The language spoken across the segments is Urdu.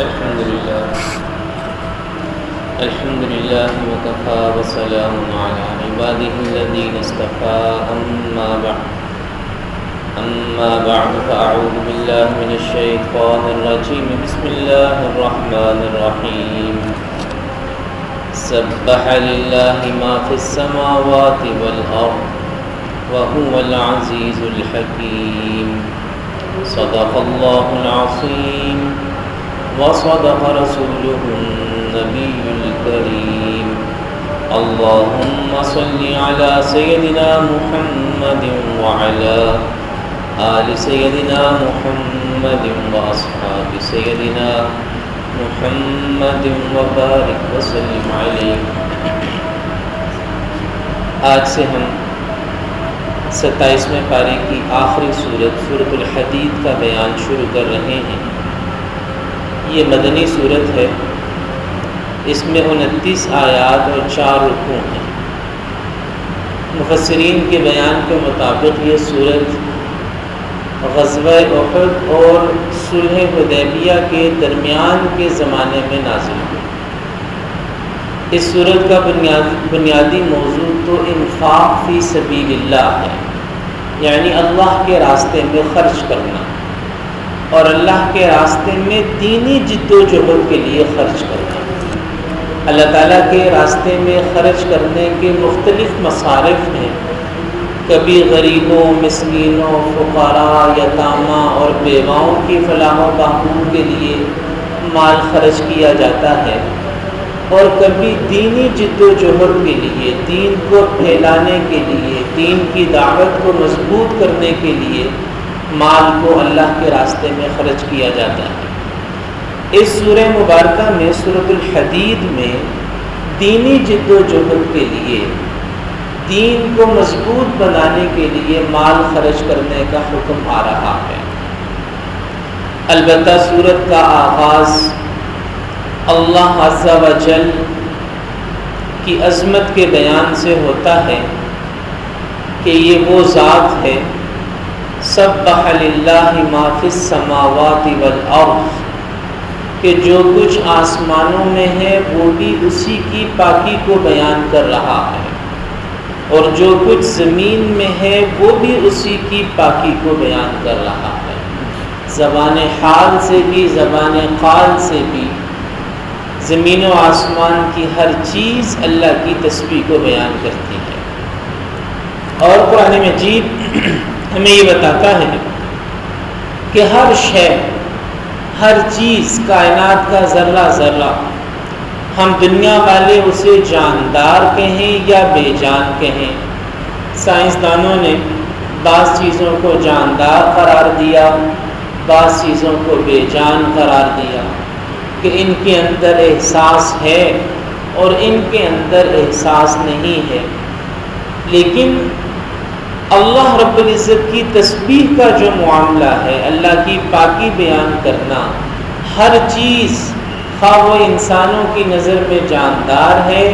الحمد لله وكفى وسلام على عباده الذين اصطفى أما بعد فأعوذ بالله من الشيطان الرجيم بسم الله الرحمن الرحيم سبح لله ما في السماوات والأرض وهو العزيز الحكيم صدق الله العظيم وصدق رسوله النبي الكريم اللهم صل على سيدنا محمد وعلى آل سيدنا محمد وأصحاب سيدنا محمد وبارك وسلم عليه۔ آج سے ہم 27ویں پارے کی آخری سورۃ الحدید کا بیان شروع کر رہے ہیں۔ یہ مدنی سورت ہے، اس میں 29 آیات اور 4 رکوع ہیں۔ مفسرین کے بیان کے مطابق یہ سورت غزوہ احد اور صلح حدیبیہ کے درمیان کے زمانے میں نازل ہوئی۔ اس سورت کا بنیادی موضوع تو انفاق فی سبیل اللہ ہے، یعنی اللہ کے راستے میں خرچ کرنا اور اللہ کے راستے میں دینی جد و جہد کے لیے خرچ کرنا۔ اللہ تعالیٰ کے راستے میں خرچ کرنے کے مختلف مصارف ہیں، کبھی غریبوں، مسکینوں، فقراء، یتامہ اور بیواؤں کی فلاح و بہبود کے لیے مال خرچ کیا جاتا ہے، اور کبھی دینی جد و جہد کے لیے، دین کو پھیلانے کے لیے، دین کی دعوت کو مضبوط کرنے کے لیے مال کو اللہ کے راستے میں خرچ کیا جاتا ہے۔ اس سورہ مبارکہ میں سورۃ الحدید میں دینی جد و جہد کے لیے، دین کو مضبوط بنانے کے لیے مال خرچ کرنے کا حکم آ رہا ہے۔ البتہ سورت کا آغاز اللہ عز و جل کی عظمت کے بیان سے ہوتا ہے کہ یہ وہ ذات ہے، سبح للہ ما فی السماوات والارض، کہ جو کچھ آسمانوں میں ہے وہ بھی اسی کی پاکی کو بیان کر رہا ہے، اور جو کچھ زمین میں ہے وہ بھی اسی کی پاکی کو بیان کر رہا ہے۔ زبان حال سے بھی، زبان قال سے بھی، زمین و آسمان کی ہر چیز اللہ کی تسبیح کو بیان کرتی ہے۔ اور قرآن مجید ہمیں یہ بتاتا ہے کہ ہر شے، ہر چیز، کائنات کا ذرہ ذرہ، ہم دنیا والے اسے جاندار کہیں یا بے جان کہیں، سائنسدانوں نے بعض چیزوں کو جاندار قرار دیا، بعض چیزوں کو بے جان قرار دیا، کہ ان کے اندر احساس ہے اور ان کے اندر احساس نہیں ہے۔ لیکن اللہ رب العزت کی تسبیح کا جو معاملہ ہے، اللہ کی پاکی بیان کرنا، ہر چیز خواہ وہ انسانوں کی نظر میں جاندار ہے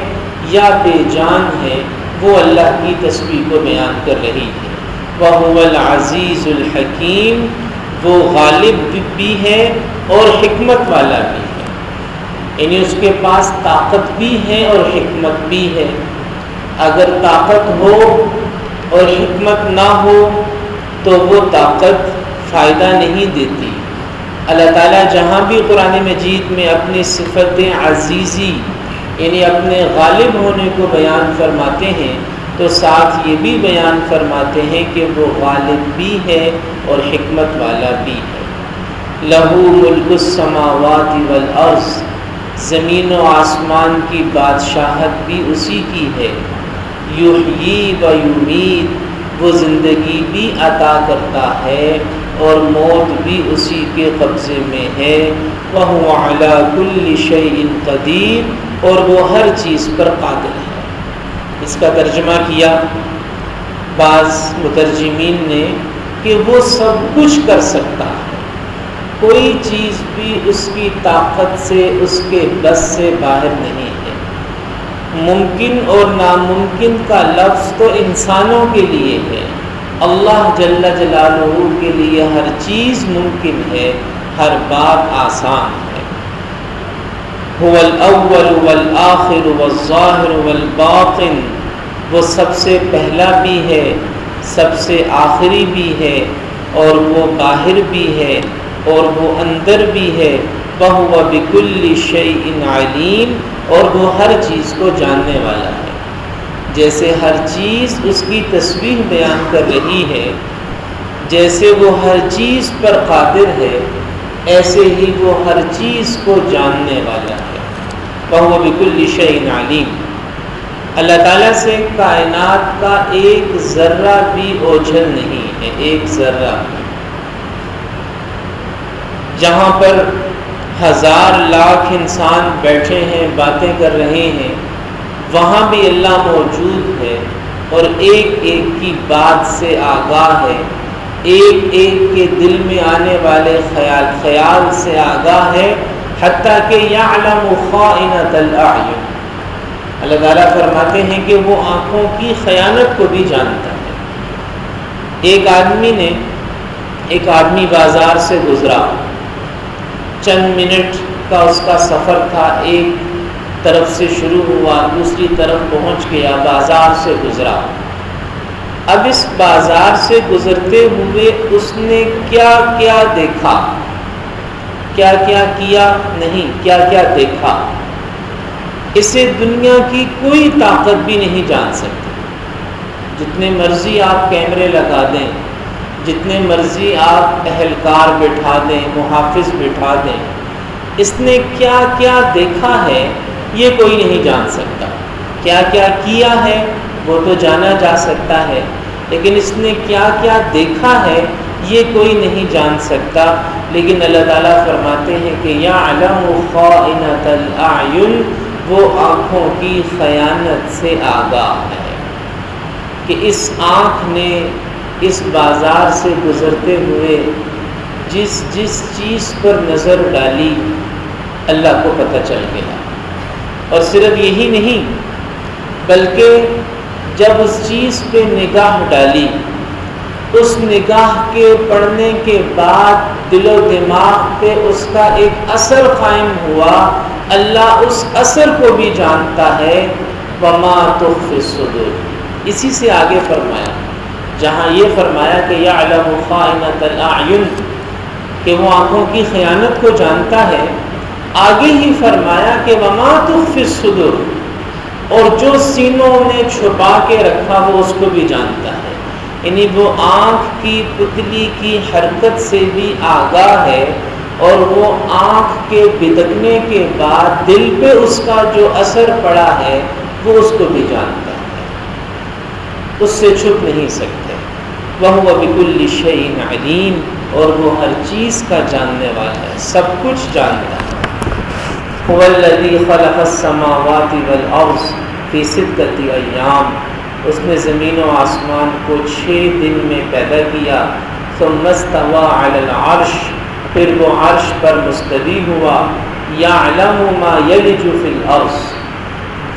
یا بے جان ہے، وہ اللہ کی تسبیح کو بیان کر رہی ہے۔ وَهُوَ الْعَزِيزُ الْحَكِيمُ، وہ غالب بھی ہے اور حکمت والا بھی ہے، یعنی اس کے پاس طاقت بھی ہے اور حکمت بھی ہے۔ اگر طاقت ہو اور حکمت نہ ہو تو وہ طاقت فائدہ نہیں دیتی۔ اللہ تعالیٰ جہاں بھی قرآن مجید میں اپنی صفت عزیزی، یعنی اپنے غالب ہونے کو بیان فرماتے ہیں، تو ساتھ یہ بھی بیان فرماتے ہیں کہ وہ غالب بھی ہے اور حکمت والا بھی ہے۔ لَهُ مُلْكُ السَّمَاوَاتِ وَالْأَرْضِ، زمین و آسمان کی بادشاہت بھی اسی کی ہے۔ یحیی و یمیت، وہ زندگی بھی عطا کرتا ہے اور موت بھی اسی کے قبضے میں ہے۔ وَهُوَ عَلَى كُلِّ شَيْءٍ قَدِيرٌ، اور وہ ہر چیز پر قادر ہے۔ اس کا ترجمہ کیا بعض مترجمین نے کہ وہ سب کچھ کر سکتا ہے، کوئی چیز بھی اس کی طاقت سے، اس کے بس سے باہر نہیں ہے۔ ممکن اور ناممکن کا لفظ تو انسانوں کے لیے ہے، اللہ جل جلالہ کے لیے ہر چیز ممکن ہے، ہر بات آسان ہے۔ هو الاول والآخر والظاہر والباطن، وہ سب سے پہلا بھی ہے، سب سے آخری بھی ہے، اور وہ باہر بھی ہے، اور وہ اندر بھی ہے۔ وَهُوَ بِكُلِّ شَيْءٍ عَلِيمٌ، اور وہ ہر چیز کو جاننے والا ہے۔ جیسے ہر چیز اس کی تسبیح بیان کر رہی ہے، جیسے وہ ہر چیز پر قادر ہے، ایسے ہی وہ ہر چیز کو جاننے والا ہے۔ وَهُوَ بِكُلِّ شَيْءٍ عَلِيمٌ۔ اللہ تعالیٰ سے کائنات کا ایک ذرہ بھی اوجھل نہیں ہے، ایک ذرہ۔ جہاں پر ہزار لاکھ انسان بیٹھے ہیں، باتیں کر رہے ہیں، وہاں بھی اللہ موجود ہے اور ایک ایک کی بات سے آگاہ ہے، ایک ایک کے دل میں آنے والے خیال سے آگاہ ہے، حتیٰ کہ یعلم خائنۃ الاعین۔ اللہ تعالیٰ فرماتے ہیں کہ وہ آنکھوں کی خیانت کو بھی جانتا ہے۔ ایک آدمی بازار سے گزرا، چند منٹ کا اس کا سفر تھا، ایک طرف سے شروع ہوا، دوسری طرف پہنچ گیا، بازار سے گزرا۔ اب اس بازار سے گزرتے ہوئے اس نے کیا کیا دیکھا، کیا کیا کیا نہیں، کیا کیا دیکھا، اسے دنیا کی کوئی طاقت بھی نہیں جان سکتی۔ جتنے مرضی آپ کیمرے لگا دیں، جتنے مرضی آپ اہلکار بٹھا دیں، محافظ بٹھا دیں، اس نے کیا کیا دیکھا ہے یہ کوئی نہیں جان سکتا۔ کیا کیا کیا ہے وہ تو جانا جا سکتا ہے، لیکن اس نے کیا کیا دیکھا ہے یہ کوئی نہیں جان سکتا۔ لیکن اللہ تعالیٰ فرماتے ہیں کہ یعلم خائنۃ الاعین، وہ آنکھوں کی خیانت سے آگاہ ہے، کہ اس آنکھ نے اس بازار سے گزرتے ہوئے جس چیز پر نظر ڈالی اللہ کو پتہ چل گیا۔ اور صرف یہی نہیں، بلکہ جب اس چیز پہ نگاہ ڈالی، اس نگاہ کے پڑنے کے بعد دل و دماغ پہ اس کا ایک اثر قائم ہوا، اللہ اس اثر کو بھی جانتا ہے۔ وما تخفی الصدور، اسی سے آگے فرمایا، جہاں یہ فرمایا کہ یعلم خائنۃ الاعین، کہ وہ آنکھوں کی خیانت کو جانتا ہے، آگے ہی فرمایا کہ وما تخفی الصدور، اور جو سینوں نے چھپا کے رکھا وہ اس کو بھی جانتا ہے۔ یعنی وہ آنکھ کی پتلی کی حرکت سے بھی آگاہ ہے، اور وہ آنکھ کے بدکنے کے بعد دل پہ اس کا جو اثر پڑا ہے وہ اس کو بھی جانتا ہے، اس سے چھپ نہیں سکتے۔ وَهُوَ بِكُلِّ شَيْءٍ عَلِيمٌ، اور وہ ہر چیز کا جاننے والا ہے، سب کچھ جانتا ہے۔ هُوَ الَّذِي خَلَقَ السَّمَاوَاتِ وَالْأَرْضَ فِي سِتَّةِ أَيَّامٍ، اس نے زمین و آسمان کو 6 دن میں پیدا کیا۔ ثُمَّ اسْتَوَىٰ عَلَى الْعَرْشِ، پھر وہ عرش پر مستوی ہوا۔ یعلم ما یلج فی الارض،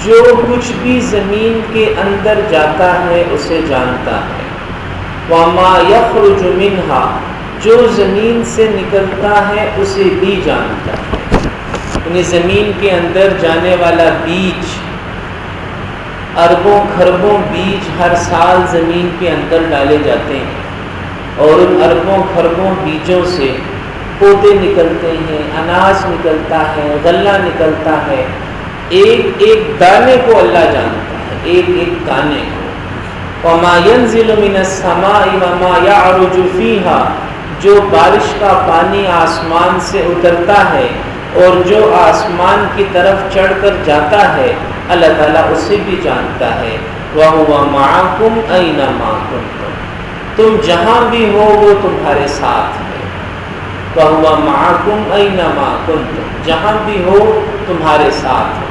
جو کچھ بھی زمین کے اندر جاتا ہے اسے جانتا ہے۔ وما یخرج منہا، جو زمین سے نکلتا ہے اسے بھی جانتا ہے۔ یعنی زمین کے اندر جانے والا بیج، اربوں خربوں بیج ہر سال زمین کے اندر ڈالے جاتے ہیں، اور ان اربوں خربوں بیجوں سے پودے نکلتے ہیں، اناج نکلتا ہے، غلہ نکلتا ہے۔ ایک ایک دانے کو اللہ جانتا ہے، ایک ایک دانے کو۔ وما ينزل من السماء وما يعرج فيها، جو بارش کا پانی آسمان سے اترتا ہے اور جو آسمان کی طرف چڑھ کر جاتا ہے، اللہ تعالیٰ اسے بھی جانتا ہے۔ وَهُوَ مَعَكُمْ أَيْنَمَا كُنتُمْ، تم جہاں بھی ہو وہ تمہارے ساتھ ہے۔ وَهُوَ مَعَكُمْ أَيْنَمَا كُنتُمْ، جہاں بھی ہو تمہارے ساتھ ہے۔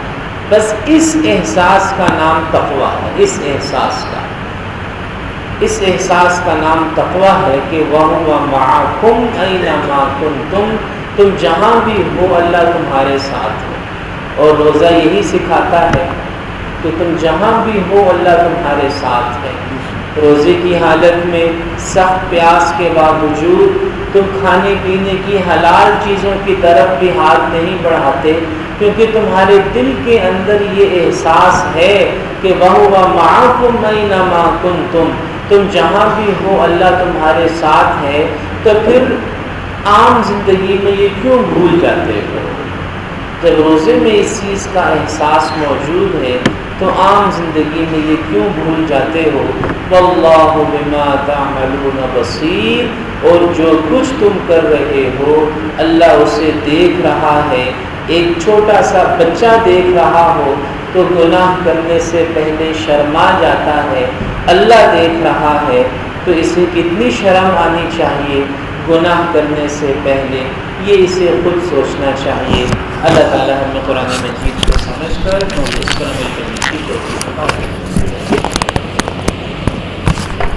بس اس احساس کا نام تقویٰ ہے، اس احساس کا نام تقویٰ ہے کہ وَهُوَ مَعَكُمْ أَيْنَمَا كُنتُمْ، تم جہاں بھی ہو اللہ تمہارے ساتھ ہے۔ اور روزہ یہی سکھاتا ہے کہ تم جہاں بھی ہو اللہ تمہارے ساتھ ہے۔ روزے کی حالت میں سخت پیاس کے باوجود تم کھانے پینے کی حلال چیزوں کی طرف بھی ہاتھ نہیں بڑھاتے، کیونکہ تمہارے دل کے اندر یہ احساس ہے کہ وَهُوَ مَعَكُمْ أَيْنَمَا كُنْتُمْ، تم جہاں بھی ہو اللہ تمہارے ساتھ ہے، تو پھر عام زندگی میں یہ کیوں بھول جاتے ہو؟ جب روزے میں اس چیز کا احساس موجود ہے تو عام زندگی میں یہ کیوں بھول جاتے ہو؟ وَاللَّهُ بِمَا تَعْمَلُونَ بَصِيرٌ، اور جو کچھ تم کر رہے ہو اللہ اسے دیکھ رہا ہے۔ ایک چھوٹا سا بچہ دیکھ رہا ہو تو گناہ کرنے سے پہلے شرما جاتا ہے، اللہ دیکھ رہا ہے تو اسے کتنی شرم آنی چاہیے گناہ کرنے سے پہلے، یہ اسے خود سوچنا چاہیے۔ اللہ تعالیٰ ہمیں قرآن مجید کو سمجھ کر اور اس پر عمل کرنے کی توفیق عطا فرمائے۔